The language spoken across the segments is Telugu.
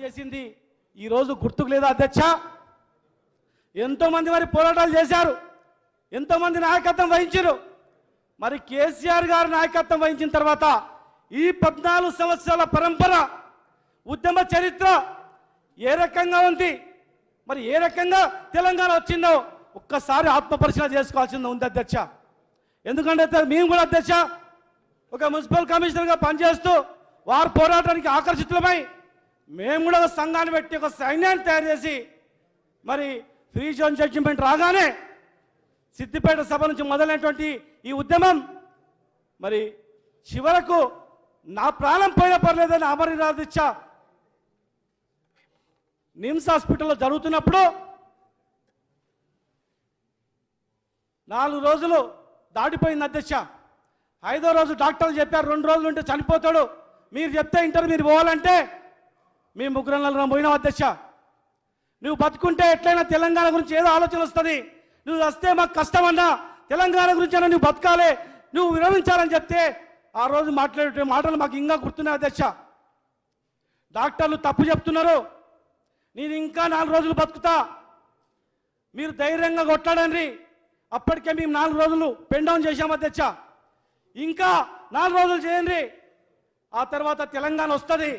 చేసింది ఈరోజు గుర్తుకు లేదా అధ్యక్ష? ఎంతోమంది మరి పోరాటాలు చేశారు, ఎంతోమంది నాయకత్వం వహించారు. మరి కేసీఆర్ గారు నాయకత్వం వహించిన తర్వాత ఈ 14 సంవత్సరాల పరంపర ఉద్యమ చరిత్ర ఏ రకంగా ఉంది, మరి ఏ రకంగా తెలంగాణ వచ్చిందో ఒక్కసారి ఆత్మపరిశీలన చేసుకోవాల్సింది ఉంది అధ్యక్ష. ఎందుకంటే మేము కూడా అధ్యక్ష ఒక మున్సిపల్ కమిషనర్గా పనిచేస్తూ వారి పోరాటానికి ఆకర్షితులమై మేము కూడా ఒక సంఘాన్ని పెట్టి ఒక సైన్యాన్ని తయారు చేసి మరి ఫ్రీ జోన్ జడ్జిమెంట్ రాగానే సిద్దిపేట సభ నుంచి మొదలైనటువంటి ఈ ఉద్యమం మరి చివరకు నా ప్రాణం పోయినా పర్లేదని అమరనాథిచ్చ నిమ్స్ హాస్పిటల్లో జరుగుతున్నప్పుడు 4 రోజులు దాటిపోయింది అధ్యక్ష. 5వ రోజు డాక్టర్లు చెప్పారు 2 రోజులు ఉంటే చనిపోతాడు, మీరు చెప్తే ఇంటర్ మీరు పోవాలంటే మీ 3-4 పోయినావు అధ్యక్ష. నువ్వు బతుకుంటే ఎట్లయినా తెలంగాణ గురించి ఏదో ఆలోచన వస్తుంది, నువ్వు వస్తే మాకు కష్టమన్నా తెలంగాణ గురించి అయినా నువ్వు బతకాలి, నువ్వు విరమించాలని చెప్తే ఆ రోజు మాట్లాడే మాటలు మాకు ఇంకా గుర్తున్నాయి అధ్యక్ష. డాక్టర్లు తప్పు చెప్తున్నారు, నేను ఇంకా 4 రోజులు బతుకుతా, మీరు ధైర్యంగా కొట్లాడండి. అప్పటికే మేము 4 రోజులు పెన్ డౌన్ చేశాం అధ్యక్ష, ఇంకా 4 రోజులు చేయండి, ఆ తర్వాత తెలంగాణ వస్తుంది.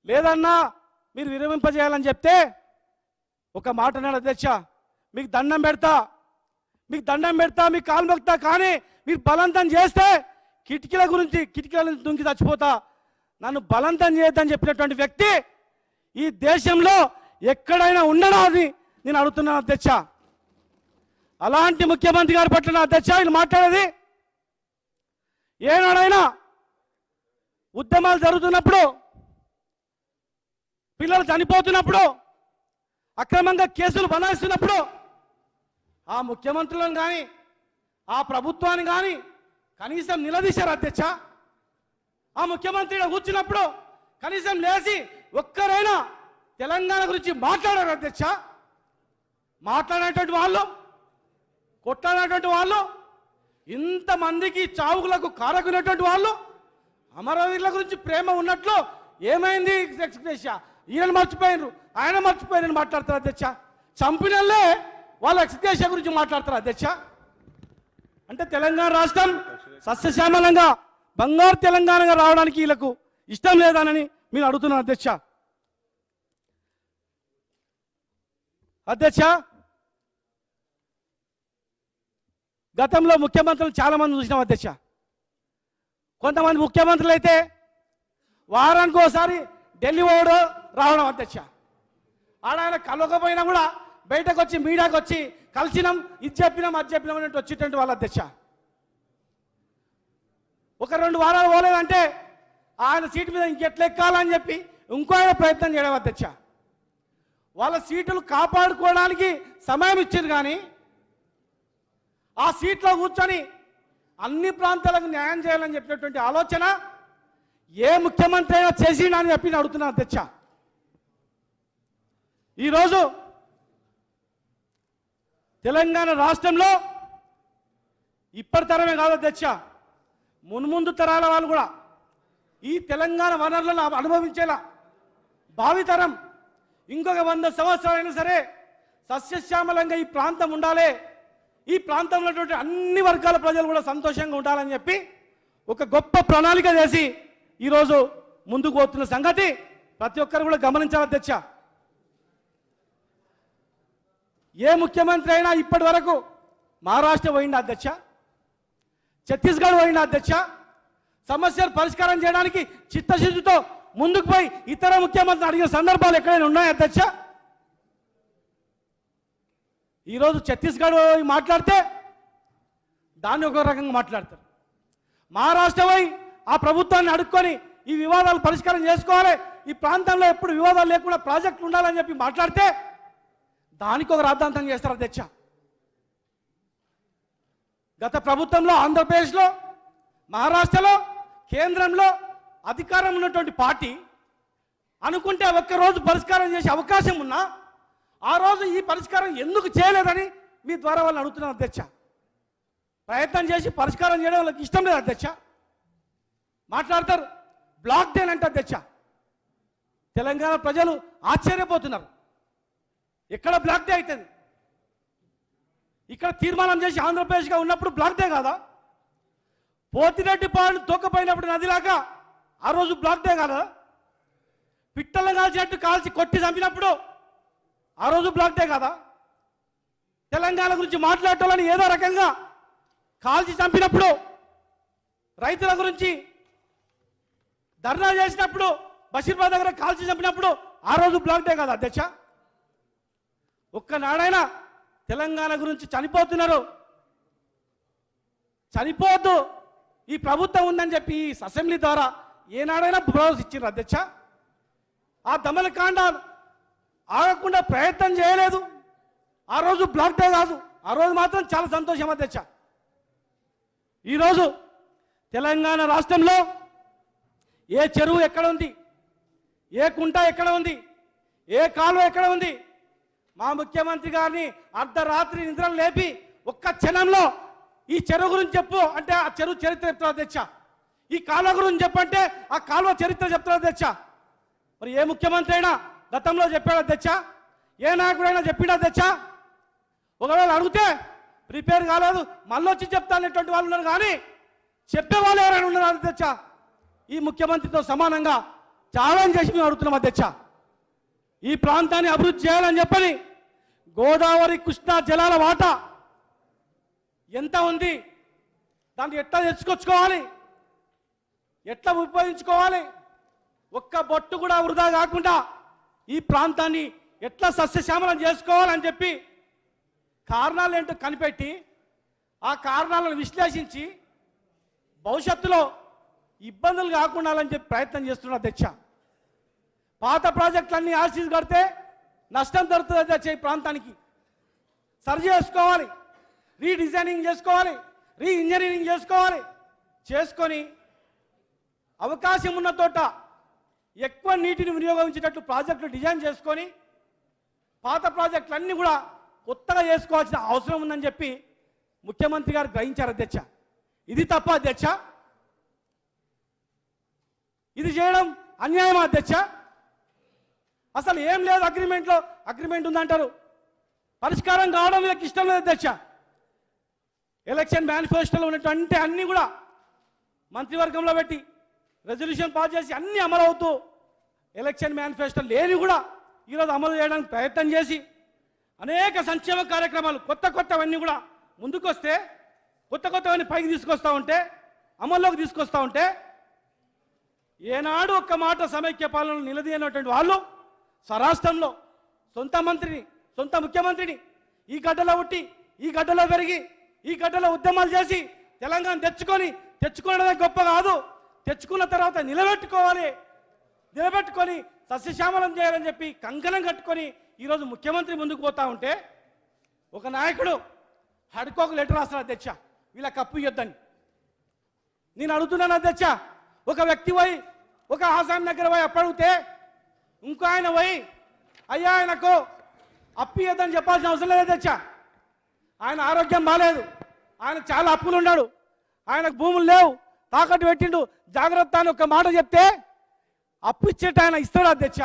లేదన్నా మీరు విరమింపజేయాలని చెప్తే ఒక మాట అన్నాడు అధ్యక్ష, మీకు దండం పెడతా, మీకు కాలు మొక్తా, కానీ మీరు బలవంతం చేస్తే కిటికీల నుంచి దుంకి చచ్చిపోతా, నన్ను బలవంతం చేయొద్దని చెప్పినటువంటి వ్యక్తి ఈ దేశంలో ఎక్కడైనా ఉండడా అని నేను అడుగుతున్నాను అధ్యక్ష. అలాంటి ముఖ్యమంత్రి గారి పట్ల నా అధ్యక్ష వీళ్ళు మాట్లాడేది. ఏనాడైనా ఉద్యమాలు జరుగుతున్నప్పుడు, పిల్లలు చనిపోతున్నప్పుడు, అక్రమంగా కేసులు బనాయిస్తున్నప్పుడు ఆ ముఖ్యమంత్రులను కానీ ఆ ప్రభుత్వాన్ని కానీ కనీసం నిలదీశారు అధ్యక్ష. ఆ ముఖ్యమంత్రి కూర్చున్నప్పుడు కనీసం లేచి ఒక్కరైనా తెలంగాణ గురించి మాట్లాడారు అధ్యక్ష. మాట్లాడేటువంటి వాళ్ళు, కొట్లాడేటువంటి వాళ్ళు, ఇంతమందికి చావుకులకు కారకునేటువంటి వాళ్ళు, అమరవీరుల గురించి ప్రేమ ఉన్నట్లు ఏమైంది ఈయన మర్చిపోయినారు, ఆయన మర్చిపోయారని మాట్లాడతారు అధ్యక్ష. చంపినల్లే వాళ్ళ ఎక్స్గ్రేషియా గురించి మాట్లాడతారు అధ్యక్ష. అంటే తెలంగాణ రాష్ట్రం సస్యశ్యామలంగా బంగారు తెలంగాణగా రావడానికి వీళ్ళకు ఇష్టం లేదానని మీరు అడుగుతున్నారు అధ్యక్ష. అధ్యక్ష, గతంలో ముఖ్యమంత్రులు చాలామంది చూసినాం అధ్యక్ష. కొంతమంది ముఖ్యమంత్రులు అయితే వారానికి ఒకసారి ఢిల్లీ పోవడం రావడం అధ్యక్ష. ఆడాయన కలవకపోయినా కూడా బయటకు వచ్చి మీడియాకి వచ్చి కలిసినాం, ఇది చెప్పినాం అది చెప్పినాం అని వచ్చేటువంటి వాళ్ళ అధ్యక్ష. ఒక 2 వారాలు పోలేదంటే ఆయన సీటు మీద ఇంకెట్లెక్కాలని చెప్పి ఇంకో ఆయన ప్రయత్నం చేయడం అధ్యక్ష. వాళ్ళ సీటులు కాపాడుకోవడానికి సమయం ఇచ్చారు, కానీ ఆ సీట్లో కూర్చొని అన్ని ప్రాంతాలకు న్యాయం చేయాలని చెప్పినటువంటి ఆలోచన ఏ ముఖ్యమంత్రి అయినా చేసిండని చెప్పి నేను అడుగుతున్నాను అధ్యక్ష. ఈరోజు తెలంగాణ రాష్ట్రంలో ఇప్పటి తరమే కాదు అధ్యక్ష, మున్ముందు తరాల వాళ్ళు కూడా ఈ తెలంగాణ వనరులను అనుభవించేలా భావితరం ఇంకొక 100 సంవత్సరాలైనా సరే సస్యశ్యామలంగా ఈ ప్రాంతం ఉండాలి, ఈ ప్రాంతంలో అన్ని వర్గాల ప్రజలు కూడా సంతోషంగా ఉండాలని చెప్పి ఒక గొప్ప ప్రణాళిక చేసి ఈరోజు ముందుకు పోతున్న సంగతి ప్రతి ఒక్కరు కూడా గమనించాలి అధ్యక్ష. ఏ ముఖ్యమంత్రి అయినా ఇప్పటి వరకు మహారాష్ట్ర పోయింది అధ్యక్ష, ఛత్తీస్గఢ్ పోయింది అధ్యక్ష, సమస్యలు పరిష్కారం చేయడానికి చిత్తశుద్ధితో ముందుకు పోయి ఇతర ముఖ్యమంత్రులు అడిగిన సందర్భాలు ఎక్కడైనా ఉన్నాయి అధ్యక్ష? ఈరోజు ఛత్తీస్గఢ్ మాట్లాడితే దాన్ని ఒక రకంగా మాట్లాడతారు, మహారాష్ట్ర పోయి ఆ ప్రభుత్వాన్ని అడుక్కొని ఈ వివాదాలు పరిష్కారం చేసుకోవాలి, ఈ ప్రాంతంలో ఎప్పుడు వివాదాలు లేకుండా ప్రాజెక్టులు ఉండాలని చెప్పి మాట్లాడితే దానికి ఒక రాద్ధాంతం చేస్తారు అధ్యక్ష. గత ప్రభుత్వంలో ఆంధ్రప్రదేశ్లో, మహారాష్ట్రలో, కేంద్రంలో అధికారం ఉన్నటువంటి పార్టీ అనుకుంటే ఒక్కరోజు పరిష్కారం చేసే అవకాశం ఉన్నా ఆ రోజు ఈ పరిష్కారం ఎందుకు చేయలేదని మీ ద్వారా వాళ్ళు అడుగుతున్నారు అధ్యక్ష. ప్రయత్నం చేసి పరిష్కారం చేయడం వాళ్ళకి ఇష్టం లేదు అధ్యక్ష. మాట్లాడతారు బ్లాక్ డేన్ అంటే అధ్యక్ష, తెలంగాణ ప్రజలు ఆశ్చర్యపోతున్నారు. ఎక్కడ బ్లాక్ డే అవుతుంది? ఇక్కడ తీర్మానం చేసి ఆంధ్రప్రదేశ్గా ఉన్నప్పుడు బ్లాక్ డే కాదా? పోతిరెడ్డి పాడు తోకపోయినప్పుడు నదిలాగా ఆ రోజు బ్లాక్ డే కాదా? పిట్టలు కాల్చినట్టు కాల్చి కొట్టి చంపినప్పుడు ఆ రోజు బ్లాక్ డే కాదా? తెలంగాణ గురించి మాట్లాడాలని ఏదో రకంగా కాల్చి చంపినప్పుడు, రైతుల గురించి ధర్నా చేసినప్పుడు, బషీర్బాద్ దగ్గర కాల్చి చంపినప్పుడు ఆ రోజు బ్లాక్ డే కాదా అధ్యక్ష? ఒక్కనాడైనా తెలంగాణ గురించి చనిపోతున్నారు, చనిపోవద్దు ఈ ప్రభుత్వం ఉందని చెప్పి ఈ అసెంబ్లీ ద్వారా ఏనాడైనా భరోసా ఇచ్చారు అధ్యక్ష? ఆ దమనకాండ ఆగకుండా ప్రయత్నం చేయలేదు. ఆ రోజు బ్లాక్ డే కాదు, ఆ రోజు మాత్రం చాలా సంతోషం అధ్యక్ష. ఈరోజు తెలంగాణ రాష్ట్రంలో ఏ చెరువు ఎక్కడ ఉంది, ఏ కుంట ఎక్కడ ఉంది, ఏ కాలువ ఎక్కడ ఉంది, మా ముఖ్యమంత్రి గారిని అర్ధరాత్రి నిద్రలు లేపి ఒక్క క్షణంలో ఈ చెరువు గురించి చెప్పు అంటే ఆ చెరువు చరిత్ర చెప్తారు అధ్యక్ష. ఈ కాలువ గురించి చెప్పంటే ఆ కాలువ చరిత్ర చెప్తారు అధ్యక్ష. మరి ఏ ముఖ్యమంత్రి అయినా గతంలో చెప్పాడు అధ్యక్ష? ఏ నాయకుడైనా చెప్పాడు అధ్యక్ష? ఒకవేళ అడిగితే ప్రిపేర్ కాలేదు మళ్ళీ వచ్చి చెప్తానటువంటి వాళ్ళు ఉన్నారు, కానీ చెప్పేవాళ్ళు ఎవరైనా ఉన్నారు అధ్యక్ష? ఈ ముఖ్యమంత్రితో సమానంగా ఛాలెంజ్ చేసి మేము అడుగుతున్నాం అధ్యక్ష. ఈ ప్రాంతాన్ని అభివృద్ధి చేయాలని చెప్పని గోదావరి కృష్ణా జలాల వాటా ఎంత ఉంది, దాన్ని ఎట్లా తెచ్చుకొచ్చుకోవాలి, ఎట్లా ఉపయోగించుకోవాలి, ఒక్క బొట్టు కూడా వృధా కాకుండా ఈ ప్రాంతాన్ని ఎట్లా సస్యశ్యామలం చేసుకోవాలని చెప్పి కారణాలు ఏంటో కనిపెట్టి ఆ కారణాలను విశ్లేషించి భవిష్యత్తులో ఇబ్బందులు కాకుండా అని చెప్పి ప్రయత్నం చేస్తున్నారు అధ్యక్ష. పాత ప్రాజెక్టులన్నీ ఆర్సీస్ కడితే నష్టం జరుగుతుంది అధ్యక్ష. ఈ ప్రాంతానికి సరి చేసుకోవాలి, రీడిజైనింగ్ చేసుకోవాలి, రీ ఇంజనీరింగ్ చేసుకోవాలి, చేసుకొని అవకాశం ఉన్న తోట ఎక్కువ నీటిని వినియోగించేటట్లు ప్రాజెక్టులు డిజైన్ చేసుకొని పాత ప్రాజెక్టులన్నీ కూడా కొత్తగా చేసుకోవాల్సిన అవసరం ఉందని చెప్పి ముఖ్యమంత్రి గారు గ్రహించారు అధ్యక్ష. ఇది తప్ప అధ్యక్ష? ఇది చేయడం అన్యాయం అధ్యక్ష. అసలు ఏం లేదు అగ్రిమెంట్లో, అగ్రిమెంట్ ఉందంటారు, పరిష్కారం కావడం వీళ్ళకి ఇష్టం లేదు అధ్యక్ష. ఎలక్షన్ మేనిఫెస్టోలో ఉన్నటువంటి అన్నీ కూడా మంత్రివర్గంలో పెట్టి రెజల్యూషన్ పాస్ చేసి అన్నీ అమలు అవుతూ ఎలక్షన్ మేనిఫెస్టో లేని కూడా ఈరోజు అమలు చేయడానికి ప్రయత్నం చేసి అనేక సంక్షేమ కార్యక్రమాలు కొత్తవన్నీ కూడా ముందుకొస్తే, కొత్తవన్నీ పైకి తీసుకొస్తూ ఉంటే, అమల్లోకి తీసుకొస్తూ ఉంటే, ఏనాడు ఒక్క మాట సమైక్య పాలనను నిలదీయనటువంటి వాళ్ళు స్వరాష్ట్రంలో సొంత ముఖ్యమంత్రిని ఈ గడ్డలో పుట్టి, ఈ గడ్డలో పెరిగి, ఈ గడ్డలో ఉద్యమాలు చేసి తెలంగాణ తెచ్చుకోవడమే గొప్ప కాదు, తెచ్చుకున్న తర్వాత నిలబెట్టుకొని సస్యశ్యామలం చేయాలని చెప్పి కంకణం కట్టుకొని ఈరోజు ముఖ్యమంత్రి ముందుకు పోతా ఉంటే ఒక నాయకుడు హడ్కోకు లెటర్ రాస్తాడు అధ్యక్ష, వీళ్ళ కప్పు ఇవ్వద్దని. నేను అడుగుతున్నాను అధ్యక్ష, ఒక వ్యక్తి పోయి ఒక ఆసాం దగ్గర పోయి అప్పడిగితే ఇంకో ఆయన పోయి అయ్యా ఆయనకు అప్పు ఇవ్వద్దని చెప్పాల్సిన అవసరం లేదు అధ్యక్ష. ఆయన ఆరోగ్యం బాగాలేదు, ఆయన చాలా అప్పులు ఉన్నాడు, ఆయనకు భూములు లేవు, తాకట్టు పెట్టిండు, జాగ్రత్త అని ఒక మాట చెప్తే అప్పు ఇచ్చేట ఆయన ఇస్తాడు అధ్యక్ష?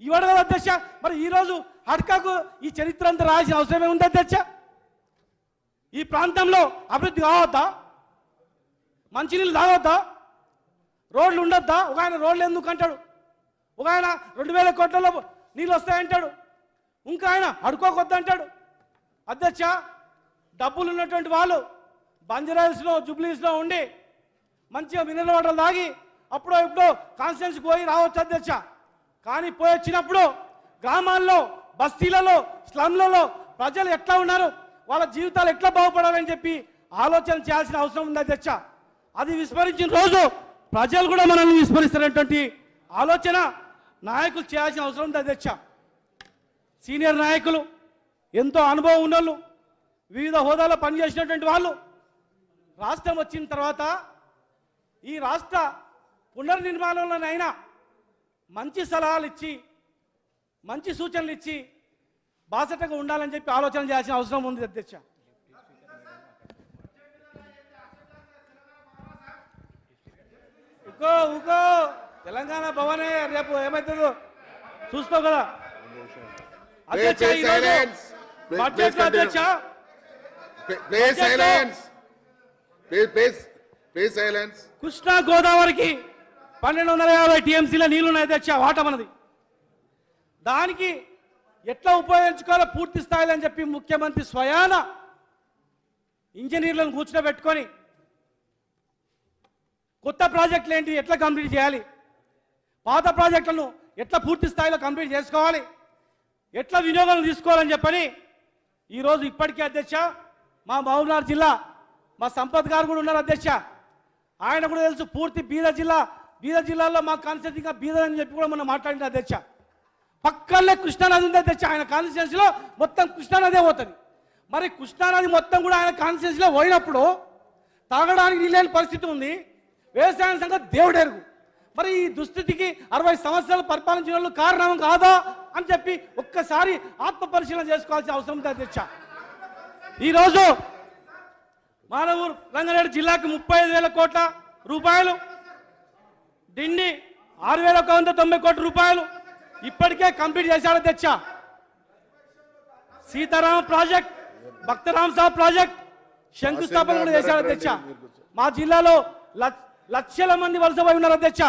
ఇవ్వడు కదా అధ్యక్ష. మరి ఈరోజు హడ్కాకు ఈ చరిత్ర అంతా రాయాల్సిన అవసరమే ఉంది అధ్యక్ష. ఈ ప్రాంతంలో అభివృద్ధి కావద్దా? మంచినీళ్ళు తాగొద్దా? రోడ్లు ఉండొద్దా? ఒక ఆయన రోడ్లు ఎందుకు అంటాడు, ఒక ఆయన 2000 కోట్లలో నీళ్ళు వస్తాయంటాడు, ఇంకా ఆయన అడుకోకొద్దంటాడు అధ్యక్ష. డబ్బులు ఉన్నటువంటి వాళ్ళు బంజారాహిల్స్లో జూబ్లీహిల్స్లో ఉండి మంచిగా మినరల్ వాటర్ తాగి అప్పుడో ఇప్పుడు కాన్స్టిట్యున్సీకి పోయి రావచ్చు అధ్యక్ష. కానీ పోయి వచ్చినప్పుడు గ్రామాల్లో, బస్తీలలో, స్లమ్లలో ప్రజలు ఎట్లా ఉన్నారు, వాళ్ళ జీవితాలు ఎట్లా బాగుపడాలని చెప్పి ఆలోచన చేయాల్సిన అవసరం ఉంది అధ్యక్ష. అది విస్మరించిన రోజు ప్రజలు కూడా మనల్ని విస్మరిస్తున్నటువంటి ఆలోచన నాయకులు చేయాల్సిన అవసరం ఉంది అధ్యక్ష. సీనియర్ నాయకులు, ఎంతో అనుభవం ఉన్నోళ్ళు, వివిధ హోదాలో పనిచేసినటువంటి వాళ్ళు రాష్ట్రం వచ్చిన తర్వాత ఈ రాష్ట్ర పునర్నిర్మాణంలోనైనా మంచి సలహాలు ఇచ్చి, మంచి సూచనలు ఇచ్చి బాసటగా ఉండాలని చెప్పి ఆలోచన చేయాల్సిన అవసరం ఉంది అధ్యక్ష. ఉకో తెలంగాణ భవనే రేపు ఏమవుతుందో చూస్తావు కదా అధ్యక్ష. బడ్జెట్ అధ్యక్ష కృష్ణా గోదావరికి 1250 టీఎంసీల నీళ్లున్నాయి అధ్యక్ష, వాట మనది. దానికి ఎట్లా ఉపయోగించుకోవాలో పూర్తి స్థాయిలో అని చెప్పి ముఖ్యమంత్రి స్వయాన ఇంజనీర్లను కూర్చోబెట్టుకొని కొత్త ప్రాజెక్టులు ఏంటి ఎట్లా కంప్లీట్ చేయాలి, పాత ప్రాజెక్టులను ఎట్లా పూర్తి స్థాయిలో కంప్లీట్ చేసుకోవాలి, ఎట్లా వినియోగం తీసుకోవాలని చెప్పని ఈరోజు ఇప్పటికే అధ్యక్ష మా మహబూబ్నగర్ జిల్లా మా సంపత్ గారు కూడా ఉన్నారు అధ్యక్ష. ఆయన కూడా తెలుసు పూర్తి బీద జిల్లాలో మా కాన్స్టిట్యూన్సీగా బీద అని చెప్పి కూడా మనం మాట్లాడిన అధ్యక్ష. పక్కనే కృష్ణానది ఉంది అధ్యక్ష, ఆయన కాన్స్టిట్యూన్సీలో మొత్తం కృష్ణానదే పోతుంది. మరి కృష్ణానది మొత్తం కూడా ఆయన కాన్స్టిట్యూన్సీలో పోయినప్పుడు తాగడానికి నీళ్ళని పరిస్థితి ఉంది, వ్యవసాయం సంగతి దేవుడెరుగు. మరి ఈ దుస్థితికి 60 సంవత్సరాలు పరిపాలించిన వాళ్ళు కారణం కాదా అని చెప్పి ఒక్కసారి ఆత్మ పరిశీలన చేసుకోవాల్సిన అవసరం ఉంది అధ్యక్ష. ఈరోజు మానవూరు రంగారెడ్డి జిల్లాకు 35,000 కోట్ల రూపాయలు, డిండి 6,190 కోట్ల రూపాయలు ఇప్పటికే కంప్లీట్ చేశాడు అధ్యక్ష. సీతారామ ప్రాజెక్ట్, భక్తరామ్ సాబ్ ప్రాజెక్ట్ శంకుస్థాపన కూడా చేశాడు అధ్యక్ష. మా జిల్లాలో లక్షల మంది వలస పోయి ఉన్నారు అధ్యక్ష.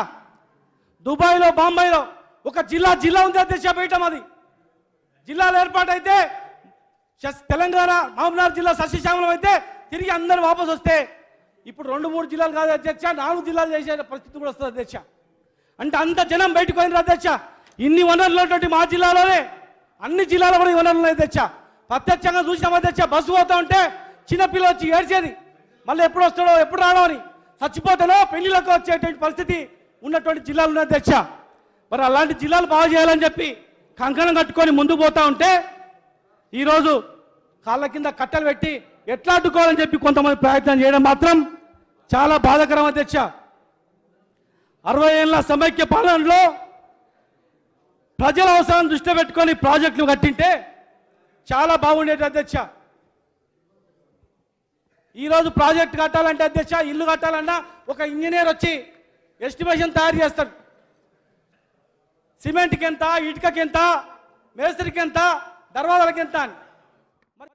దుబాయ్లో, బాంబేలో ఒక జిల్లా ఉంది అధ్యక్ష. బయట మాది జిల్లాలు ఏర్పాటైతే తెలంగాణ మహబూబ్నగర్ జిల్లా సస్యశ్యామలం అయితే తిరిగి అందరూ వాపసు వస్తే ఇప్పుడు 2-3 జిల్లాలు కాదు అధ్యక్ష, 4 జిల్లాలు చేసే పరిస్థితి కూడా వస్తుంది అధ్యక్ష. అంటే అంత జనం బయటకు పోయినారు అధ్యక్ష. ఇన్ని వనరులు మా జిల్లాలోనే అన్ని జిల్లాలో కూడా ఈ వనరులు ఉన్నాయి అధ్యక్ష. ప్రత్యక్షంగా చూసినాం అధ్యక్ష. బస్సు పోతా ఉంటే చిన్నపిల్ల వచ్చి ఏడ్చేది, మళ్ళీ ఎప్పుడు వస్తాడో ఎప్పుడు రావడం అని. చచ్చిపోతాడో పెళ్లిలకు వచ్చేటువంటి పరిస్థితి ఉన్నటువంటి జిల్లాలు ఉన్నాయి అధ్యక్ష. మరి అలాంటి జిల్లాలు బాగు చేయాలని చెప్పి కంకణం కట్టుకొని ముందుకు పోతా ఉంటే ఈరోజు కాళ్ళ కింద కట్టలు పెట్టి ఎట్లా అడ్డుకోవాలని చెప్పి కొంతమంది ప్రయత్నం చేయడం మాత్రం చాలా బాధాకరం అధ్యక్ష. 60 ఏళ్ల సమైక్య పాలనలో ప్రజల అవసరాన్ని దృష్టిలో పెట్టుకొని ప్రాజెక్టులు కట్టింటే చాలా బాగుండేది అధ్యక్ష. ఈరోజు ప్రాజెక్ట్ కట్టాలంటే అధ్యక్ష, ఇల్లు కట్టాలన్నా ఒక ఇంజనీర్ వచ్చి ఎస్టిమేషన్ తయారు చేస్తాడు. సిమెంట్కి ఎంత, ఇటుకకి ఎంత, మేస్త్రికి ఎంత, దర్వాజాలకి ఎంత అని.